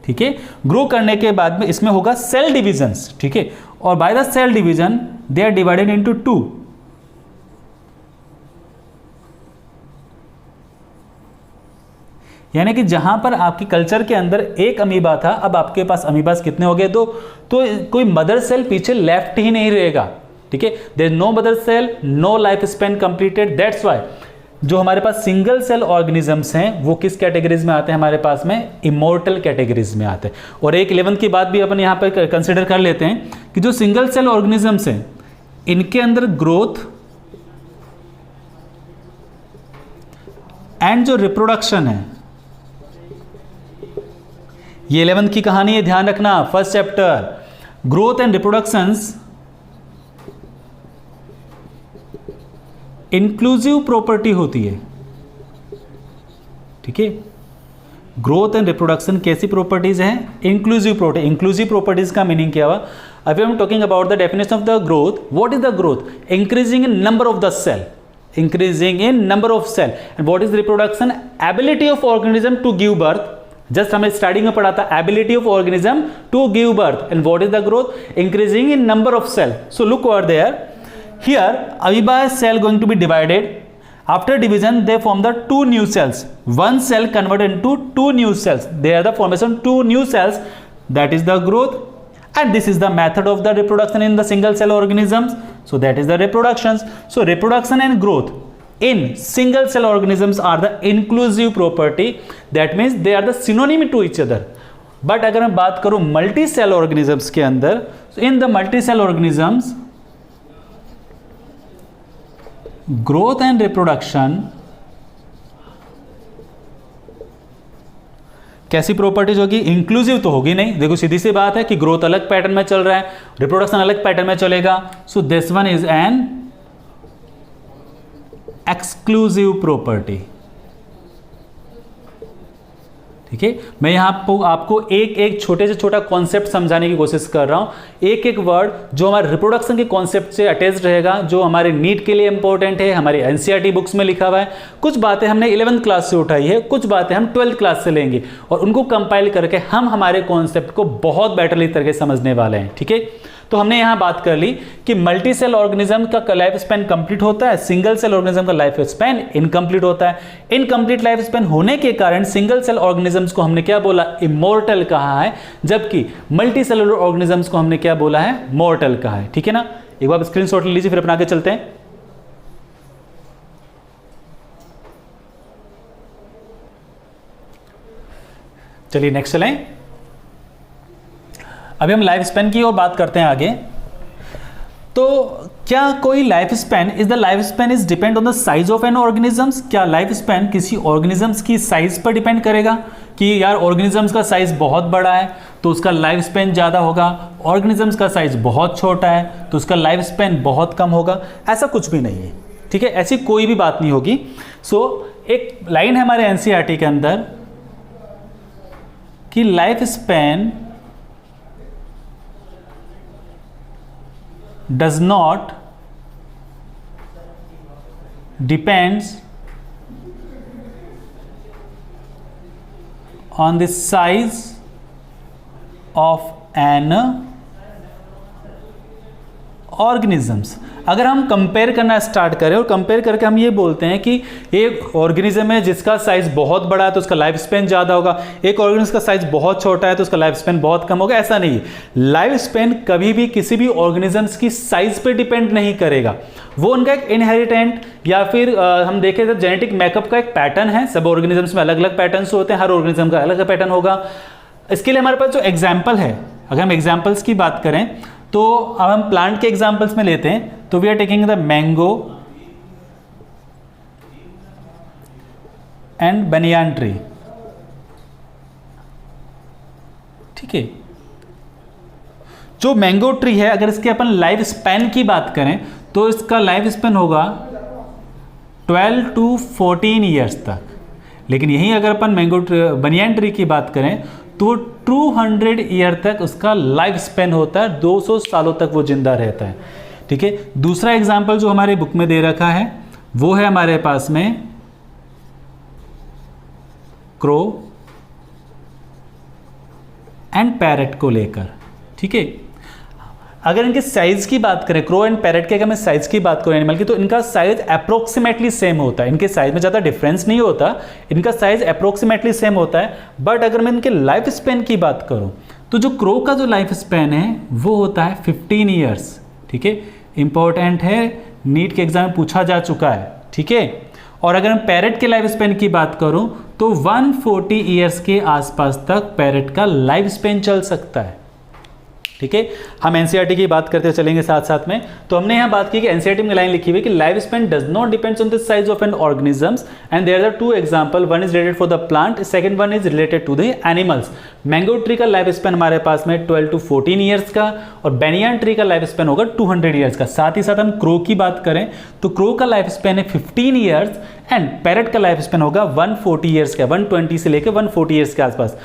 ठीक है। ग्रो करने के बाद में इसमें होगा सेल डिविजन्स, ठीक है। और by the cell division they are divided into 2। यानी कि जहां पर आपकी कल्चर के अंदर एक अमीबा था, अब आपके पास अमीबास कितने हो गए? तो कोई मदर सेल पीछे लेफ्ट ही नहीं रहेगा, ठीक है। There is no mother cell, no life span completed. That's why जो हमारे पास सिंगल सेल ऑर्गेनिजम्स हैं वो किस कैटेगरीज में आते हैं? हमारे पास में इमोर्टल कैटेगरीज में आते हैं। और एक 11th की बात भी अपन यहाँ पर कंसिडर कर लेते हैं कि जो सिंगल सेल ऑर्गेनिजम्स हैं इनके अंदर ग्रोथ एंड जो रिप्रोडक्शन है, ये 11th की कहानी है, ध्यान रखना। First chapter, growth and reproductions inclusive property होती है, ठीक है। ग्रोथ एंड रिप्रोडक्शन कैसी प्रॉपर्टीज हैं? Inclusive property. इंक्लूसिव प्रॉपर्टीज का मीनिंग क्या हुआ? अभी हम talking about the definition of the growth. What is the growth? Increasing in number of the cell, increasing in number of cell. And what is reproduction? Ability of organism to give birth. Just हमें स्टार्टिंग में पढ़ा था, ability of organism to give birth. And what is the growth? Increasing in number of cell. So look over there, here amoeba cell going to be divided. After division they form the 2 new cells. One cell converted into 2 new cells. They are the formation 2 new cells. That is the growth, and this is the method of the reproduction in the single cell organisms. So that is the reproductions. So reproduction and growth in single cell organisms are the inclusive property. That means they are the synonym to each other. But अगर मैं बात करूं मल्टी सेल ऑर्गेनिजम्स के अंदर, so in the multi cell organisms growth and reproduction कैसी प्रॉपर्टीज होगी? इंक्लूसिव तो होगी नहीं, देखो सीधी सी बात है कि ग्रोथ अलग पैटर्न में चल रहा है, रिप्रोडक्शन अलग पैटर्न में चलेगा, so this one is an exclusive property. ठीक है, मैं यहां आपको एक एक छोटे से छोटा कॉन्सेप्ट समझाने की कोशिश कर रहा हूं, एक एक वर्ड जो हमारे रिप्रोडक्शन के कॉन्सेप्ट से अटैच्ड रहेगा, जो हमारे नीट के लिए इंपॉर्टेंट है, हमारी एनसीईआरटी बुक्स में लिखा हुआ है। कुछ बातें हमने 11th क्लास से उठाई है, कुछ बातें हम 12th क्लास से लेंगे और उनको कंपाइल करके हम हमारे कॉन्सेप्ट को बहुत बेटरली तरीके से समझने वाले हैं। ठीक है, तो हमने यहां बात कर ली कि मल्टी सेल ऑर्गेनिज्म का लाइफ स्पैन कंप्लीट होता है, सिंगल सेल ऑर्गेनिज्म का लाइफ स्पैन इनकम्प्लीट होता है। इनकम्प्लीट लाइफ स्पैन होने के कारण सिंगल सेल ऑर्गेनिजम्स को हमने क्या बोला? इमोर्टल कहा है, जबकि मल्टी सेलुलर ऑर्गेनिजम्स को हमने क्या बोला है? मॉर्टल कहा है। ठीक है ना, एक बार स्क्रीनशॉट ले लीजिए, फिर अपना आगे चलते हैं। चलिए नेक्स्ट चलें। अभी हम लाइफ स्पैन की और बात करते हैं आगे। तो क्या कोई life span is the life span is depend on the size of an organisms? क्या लाइफ स्पैन किसी ऑर्गेनिजम्स की साइज पर डिपेंड करेगा कि यार ऑर्गेनिजम्स का साइज बहुत बड़ा है तो उसका लाइफ स्पैन ज़्यादा होगा, ऑर्गेनिजम्स का साइज बहुत छोटा है तो उसका लाइफ स्पैन बहुत कम होगा? ऐसा कुछ भी नहीं है। ठीक है, ऐसी कोई भी बात नहीं होगी। सो एक लाइन है हमारे एनसीईआरटी के अंदर कि life span does not depends on the size of an organisms। अगर हम कंपेयर करना स्टार्ट करें और कंपेयर करके हम ये बोलते हैं कि एक ऑर्गेनिज्म है जिसका साइज बहुत बड़ा है तो उसका लाइफ स्पैन ज़्यादा होगा, एक ऑर्गेनिज्म का साइज बहुत छोटा है तो उसका लाइफ स्पैन बहुत कम होगा, ऐसा नहीं है। लाइफ स्पैन कभी भी किसी भी ऑर्गेनिजम्स की साइज पे डिपेंड नहीं करेगा, वो उनका एक इनहेरिटेंट या फिर हम देखें तो जेनेटिक मेकअप का एक पैटर्न है। सब ऑर्गेनिजम्स में अलग अलग पैटर्न्स होते हैं, हर ऑर्गेनिज्म का अलग अलग पैटर्न होगा। इसके लिए हमारे पास जो एग्जाम्पल है, अगर हम एग्जाम्पल्स की बात करें तो अब हम प्लांट के एग्जाम्पल्स में लेते हैं तो we are taking the mango and banyan tree. ठीक है, जो मैंगो ट्री है अगर इसके अपन लाइफ स्पैन की बात करें तो इसका लाइफ स्पैन होगा 12 to 14 ईयर्स तक। लेकिन यहीं अगर अपन मैंगो बनियान ट्री की बात करें तो 200 ईयर तक उसका लाइफ स्पैन होता है, 200 सालों तक वो जिंदा रहता है। ठीक है, दूसरा एग्जाम्पल जो हमारे बुक में दे रखा है वो है हमारे पास में क्रो एंड पैरेट को लेकर। ठीक है, अगर इनके साइज की बात करें, क्रो एंड पैरेट के अगर मैं साइज की बात करूं एनिमल की, तो इनका साइज अप्रोक्सीमेटली सेम होता है, इनके साइज में ज़्यादा डिफरेंस नहीं होता, इनका साइज अप्रोक्सीमेटली सेम होता है। बट अगर मैं इनके लाइफ स्पैन की बात करूं तो जो क्रो का जो लाइफ स्पैन है वो होता है 15 ईयर्स। ठीक है, इंपॉर्टेंट है, नीट के एग्जाम में पूछा जा चुका है। ठीक है, और अगर मैं पैरेट के लाइफ स्पैन की बात करूं तो 140 ईयर्स के आसपास तक पैरेट का लाइफ स्पैन चल सकता है। ठीक है, हम एनसीईआरटी की बात करते चलेंगे साथ साथ में। तो हमने यहाँ बात की कि एनसीईआरटी में लाइन लिखी हुई कि life span does not depends on the size of an organisms and there are two example, one is related for the plant, second one is related to the animals. Mango tree का लाइफ स्पैन हमारे पास में 12 to 14 ईयर्स का और बेनियान ट्री का लाइफ स्पैन होगा 200 ईयर्स का। साथ ही साथ हम क्रो की बात करें तो क्रो का लाइफ स्पैन है 15 ईयर्स एंड पैरेट का लाइफ स्पैन होगा 140 ईयर्स का, 120 से लेकर 140 ईयर्स के आसपास।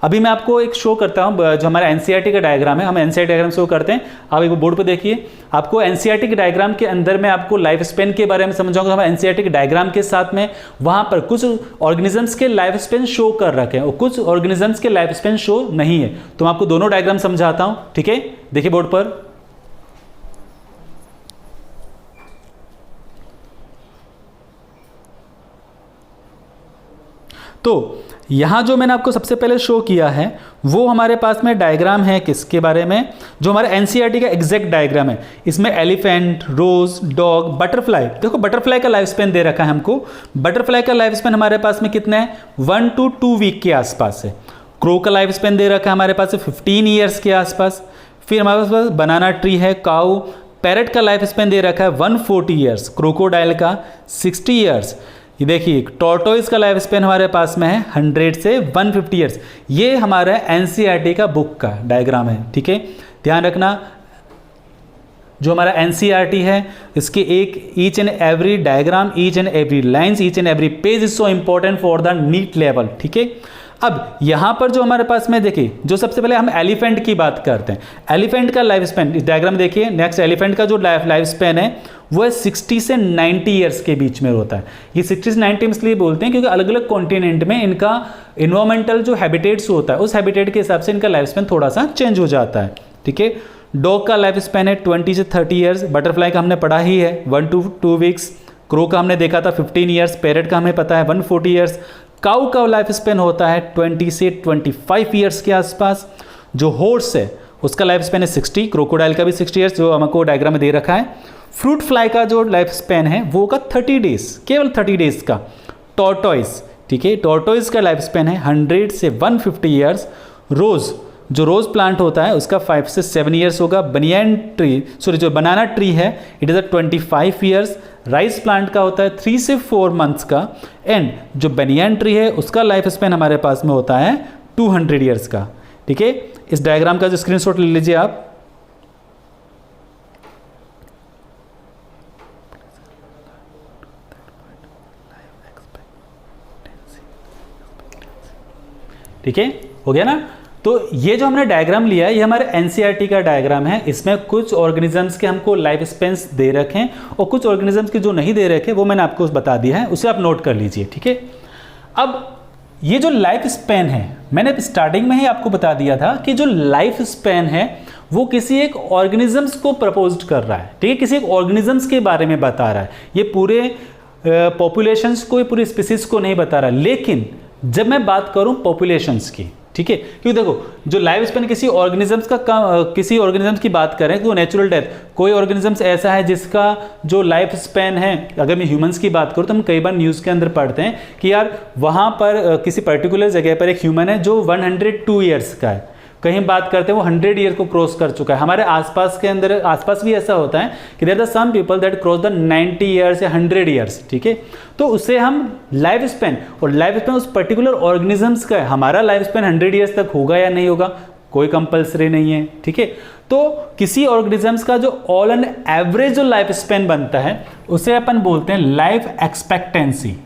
अभी मैं आपको एक शो करता हूं, जो हमारा एनसीईआरटी का डायग्राम है, हम एनसीईआरटी डायग्राम शो करते हैं। आप एक बोर्ड पे देखिए, आपको एनसीईआरटी के डायग्राम के अंदर मैं आपको लाइफ स्पैन के बारे में समझाऊंगा। हम एनसीईआरटी के डायग्राम के साथ में वहां पर कुछ ऑर्गेनिजम्स के लाइफ स्पैन शो कर रखे हैं और कुछ ऑर्गेनिजम्स के लाइफ स्पैन शो नहीं है। तो मैं आपको दोनों डायग्राम समझाता हूं। ठीक है, देखिए बोर्ड पर। तो यहाँ जो मैंने आपको सबसे पहले शो किया है वो हमारे पास में डायग्राम है किसके बारे में, जो हमारे एनसीईआरटी का एग्जैक्ट डायग्राम है। इसमें एलिफेंट, रोज, डॉग, बटरफ्लाई, देखो बटरफ्लाई का लाइफ स्पैन दे रखा है हमको। बटरफ्लाई का लाइफ स्पैन हमारे पास में कितना है, 1 to 2 वीक के आसपास है। क्रो का लाइफ स्पैन दे रखा है हमारे पास 15 ईयर्स के आसपास। फिर हमारे पास बनाना ट्री है, काऊ, पैरेट का लाइफ स्पेन दे रखा है 140 ईयर्स, क्रोकोडाइल का 60 ईयर्स। ये देखिए टॉर्टोइस का लाइफ स्पेन हमारे पास में है 100 से 150 ईयर्स। ये हमारा एनसीईआरटी का बुक का डायग्राम है, ठीक है। ध्यान रखना जो हमारा एनसीईआरटी है इसके एक each and every diagram, each and every lines, each and every page is so important for the NEET level, ठीक है। अब यहाँ पर जो हमारे पास में देखिए, जो सबसे पहले हम एलिफेंट की बात करते हैं। एलिफेंट का लाइफ स्पेन इस डायग्राम देखिए, नेक्स्ट एलिफेंट का जो लाइफ स्पेन है वो है 60 से 90 ईयर्स के बीच में होता है। ये 60 से 90 इसलिए बोलते हैं क्योंकि अलग अलग कॉन्टिनेंट में इनका इन्वायरमेंटल जो हैबिटेट्स होता है उस हैबिटेट के हिसाब से इनका लाइफ स्पेन थोड़ा सा चेंज हो जाता है, ठीक है। डॉग का लाइफ स्पेन है 20 से 30 ईयर्स, बटरफ्लाई का हमने पढ़ा ही है 1 to 2 वीक्स, क्रो का हमने देखा था 15 ईयर्स, पैरेट का हमें पता है 140 ईयर्स, काऊ का लाइफ स्पेन होता है 20 से 25 ईयर्स के आसपास। जो हॉर्स है उसका लाइफ स्पेन है 60, क्रोकोडाइल का भी 60 ईयर्स जो हमको डायग्राम में दे रखा है। फ्रूट फ्लाई का जो लाइफ स्पेन है वो का 30 डेज, केवल 30 डेज का। टॉर्टोइस, ठीक है, टॉर्टोइस का लाइफ स्पेन है 100 से 150 ईयर्स। रोज़, जो रोज़ प्लांट होता है उसका 5 से 7 ईयर्स होगा। जो बनाना ट्री है it is a 25 years. Rice plant का होता है 3 से 4 मंथ्स का। एंड जो बनियान ट्री है उसका लाइफ स्पेन हमारे पास में होता है 200 ईयर्स का, ठीक है। इस डायग्राम का जो स्क्रीनशॉट ले लीजिए आप। ठीक है, हो गया ना। तो ये जो हमने डायग्राम लिया है ये हमारे एनसीईआरटी का डायग्राम है। इसमें कुछ ऑर्गेनिजम्स के हमको लाइफ स्पेन्स दे रखे हैं और कुछ ऑर्गेनिजम्स के जो नहीं दे रखे वो मैंने आपको बता दिया है, उसे आप नोट कर लीजिए, ठीक है। अब ये जो लाइफ स्पेन है मैंने स्टार्टिंग में ही आपको बता दिया था कि जो लाइफ स्पेन है वो किसी एक ऑर्गेनिजम्स को प्रपोज्ड कर रहा है, ठीक है, किसी एक ऑर्गेनिजम्स के बारे में बता रहा है। ये पूरे पॉपुलेशंस को, पूरी स्पीसीज को नहीं बता रहा। लेकिन जब मैं बात करूं पॉपुलेशंस की, ठीक है, क्योंकि देखो जो लाइफ स्पेन किसी ऑर्गेनिजम्स किसी ऑर्गेनिजम्स की बात करें तो नेचुरल डेथ, कोई ऑर्गेनिजम्स ऐसा है जिसका जो लाइफ स्पेन है, अगर मैं ह्यूमंस की बात करूं तो हम कई बार न्यूज़ के अंदर पढ़ते हैं कि यार वहाँ पर किसी पर्टिकुलर जगह पर एक ह्यूमन है जो 102 ईयर्स का है, कहीं बात करते हैं वो 100 ईयर को क्रॉस कर चुका है। हमारे आसपास के अंदर आसपास भी ऐसा होता है कि there are some people that cross the 90 years या 100 ईयर्स, ठीक है। तो उससे हम लाइफ स्पेन, और लाइफ स्पेन उस पर्टिकुलर ऑर्गेनिजम्स का है, हमारा लाइफ स्पेन 100 ईयर्स तक होगा या नहीं होगा कोई कंपल्सरी नहीं है, ठीक है। तो किसी ऑर्गेनिजम्स का जो ऑल एंड एवरेज जो लाइफ स्पेन बनता है उसे अपन बोलते हैं लाइफ एक्सपेक्टेंसी,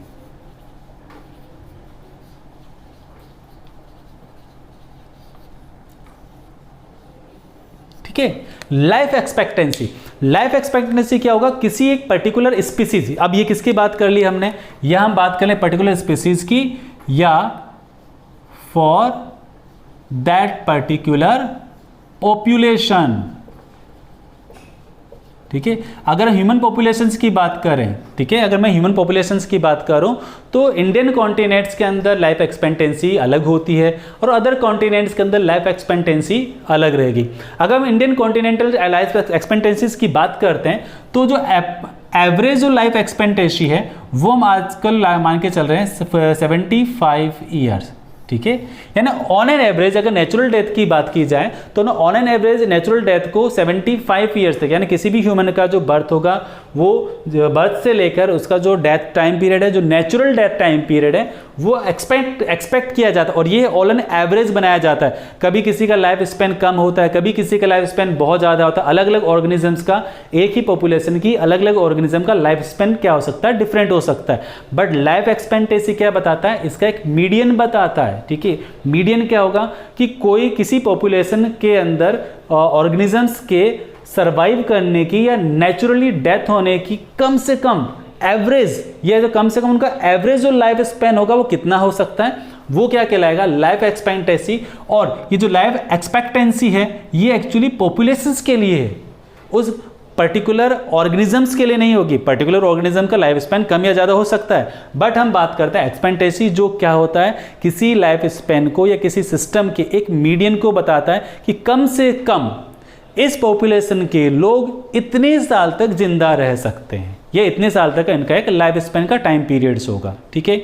ठीक है। लाइफ एक्सपेक्टेंसी, लाइफ एक्सपेक्टेंसी क्या होगा, किसी एक पर्टिकुलर स्पीसीज, अब ये किसकी बात कर ली हमने, या हम बात कर लें पर्टिकुलर स्पीसीज की या फॉर दैट पर्टिकुलर पॉपुलेशन, ठीक है। अगर ह्यूमन पॉपुलेशंस की बात करें, ठीक है, अगर मैं ह्यूमन पॉपुलेशंस की बात करूं तो इंडियन कॉन्टिनेंट्स के अंदर लाइफ एक्सपेक्टेंसी अलग होती है और अदर कॉन्टिनेंट्स के अंदर लाइफ एक्सपेक्टेंसी अलग रहेगी। अगर हम इंडियन कॉन्टिनेंटल लाइफ एक्सपेक्टेंसीज की बात करते हैं तो जो एवरेज जो लाइफ एक्सपेक्टेंसी है वो हम आजकल मान के चल रहे हैं 75 ईयर्स, ठीक है। यानी ऑन एन एवरेज अगर नेचुरल डेथ की बात की जाए तो ना on an average natural death को 75 ईयर्स तक, यानी किसी भी ह्यूमन का जो बर्थ होगा वो बर्थ से लेकर उसका जो डेथ टाइम पीरियड है, जो नेचुरल डेथ टाइम पीरियड है वो एक्सपेक्ट किया जाता है और ये ऑल एन एवरेज बनाया जाता है। कभी किसी का लाइफ स्पेन कम होता है, कभी किसी का लाइफ स्पेन बहुत ज़्यादा होता है। अलग अलग ऑर्गेनिजम्स का, एक ही पॉपुलेशन की अलग अलग ऑर्गेनिज्म का लाइफ स्पेन क्या हो सकता है, डिफरेंट हो सकता है। बट लाइफ एक्सपेक्टेंसी क्या बताता है, इसका एक मीडियन बताता है, ठीक है। मीडियन क्या होगा कि कोई किसी पॉपुलेशन के अंदर ऑर्गेनिजम्स के सरवाइव करने की या नेचुरली डेथ होने की कम से कम एवरेज, या जो कम से कम उनका एवरेज जो लाइफ स्पेन होगा वो कितना हो सकता है, वो क्या कहलाएगा, लाइफ एक्सपेक्टेंसी। और ये जो लाइफ एक्सपेक्टेंसी है ये एक्चुअली पॉपुलेशंस के लिए है, उस पर्टिकुलर ऑर्गेनिजम्स के लिए नहीं होगी। पर्टिकुलर ऑर्गेनिज्म का लाइफ स्पेन कम या ज़्यादा हो सकता है, बट हम बात करते हैं एक्सपेक्टेंसी, जो क्या होता है किसी लाइफ स्पेन को या किसी सिस्टम के एक मीडियन को बताता है कि कम से कम इस पॉपुलेशन के लोग इतने साल तक जिंदा रह सकते हैं, या इतने साल तक इनका एक लाइफ स्पेन का टाइम पीरियड्स होगा, ठीक है।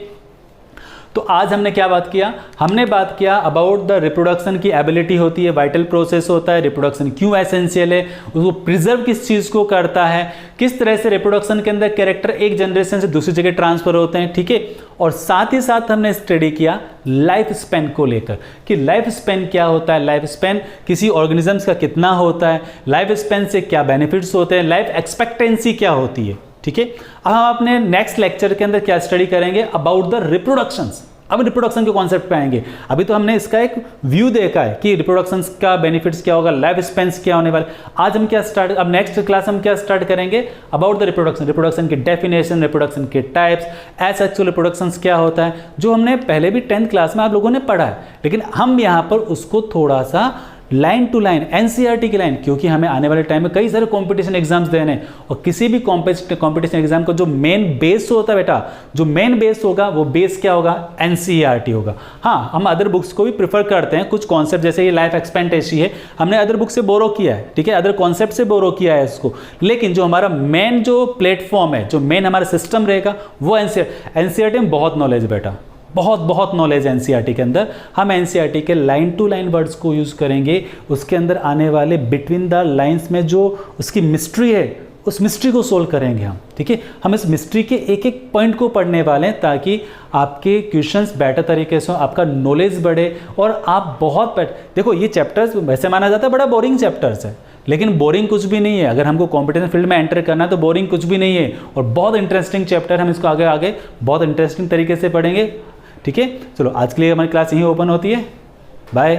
तो आज हमने क्या बात किया, हमने बात किया अबाउट द रिप्रोडक्शन की एबिलिटी होती है, वाइटल प्रोसेस होता है, रिप्रोडक्शन क्यों एसेंशियल है, उसको प्रिजर्व किस चीज़ को करता है, किस तरह से रिप्रोडक्शन के अंदर कैरेक्टर एक जनरेशन से दूसरी जगह ट्रांसफर होते हैं, ठीक है। और साथ ही साथ हमने स्टडी किया लाइफ स्पेन को लेकर कि लाइफ स्पेन क्या होता है, लाइफ स्पेन किसी ऑर्गेनिजम्स का कितना होता है, लाइफ स्पेन से क्या बेनिफिट्स होते हैं, लाइफ एक्सपेक्टेंसी क्या होती है, ठीक है। अब हम अपने नेक्स्ट लेक्चर के अंदर क्या स्टडी करेंगे, अबाउट द रिप्रोडक्शंस। अब रिप्रोडक्शन के कॉन्सेप्ट पे आएंगे। अभी तो हमने इसका एक व्यू देखा है कि रिप्रोडक्शन का बेनिफिट्स क्या होगा, लाइफ स्पेन्स क्या होने वाले। आज हम क्या स्टार्ट, अब नेक्स्ट क्लास हम क्या स्टार्ट करेंगे, अबाउट द रिप्रोडक्शन, रिप्रोडक्शन की डेफिनेशन, रिप्रोडक्शन के टाइप्स, एसेक्सुअल रिप्रोडक्शन क्या होता है, जो हमने पहले भी 10th क्लास में आप लोगों ने पढ़ा है, लेकिन हम यहाँ पर उसको थोड़ा सा लाइन टू लाइन, एनसीईआरटी की लाइन, क्योंकि हमें आने वाले टाइम में कई सारे कंपटीशन एग्जाम्स देने हैं और किसी भी कंपटीशन एग्जाम का जो मेन बेस होता है बेटा, जो मेन बेस होगा वो बेस क्या होगा, एनसीईआरटी होगा। हाँ, हम अदर बुक्स को भी प्रेफर करते हैं, कुछ कॉन्सेप्ट जैसे ये लाइफ एक्सपेक्टेंसी है, हमने अदर बुक से बोरो किया है, ठीक है, अदर कॉन्सेप्ट से बोरो किया है इसको, लेकिन जो हमारा मेन जो प्लेटफॉर्म है, जो मेन हमारा सिस्टम रहेगा वो एनसीईआरटी में बहुत नॉलेज बेटा, बहुत नॉलेज है एनसीईआरटी के अंदर। हम एनसीईआरटी के लाइन टू लाइन वर्ड्स को यूज़ करेंगे, उसके अंदर आने वाले बिटवीन द लाइंस में जो उसकी मिस्ट्री है, उस मिस्ट्री को सोल्व करेंगे हम, ठीक है। हम इस मिस्ट्री के एक एक पॉइंट को पढ़ने वाले हैं ताकि आपके क्वेश्चंस बेटर तरीके से, आपका नॉलेज बढ़े और आप बहुत देखो ये चैप्टर्स वैसे माना जाता है बड़ा बोरिंग चैप्टर्स है, लेकिन बोरिंग कुछ भी नहीं है। अगर हमको कॉम्पिटिशन फील्ड में एंटर करना है तो बोरिंग कुछ भी नहीं है और बहुत इंटरेस्टिंग चैप्टर, हम इसको आगे आगे बहुत इंटरेस्टिंग तरीके से पढ़ेंगे, ठीक है। चलो आज के लिए हमारी क्लास यहीं ओपन होती है, बाय।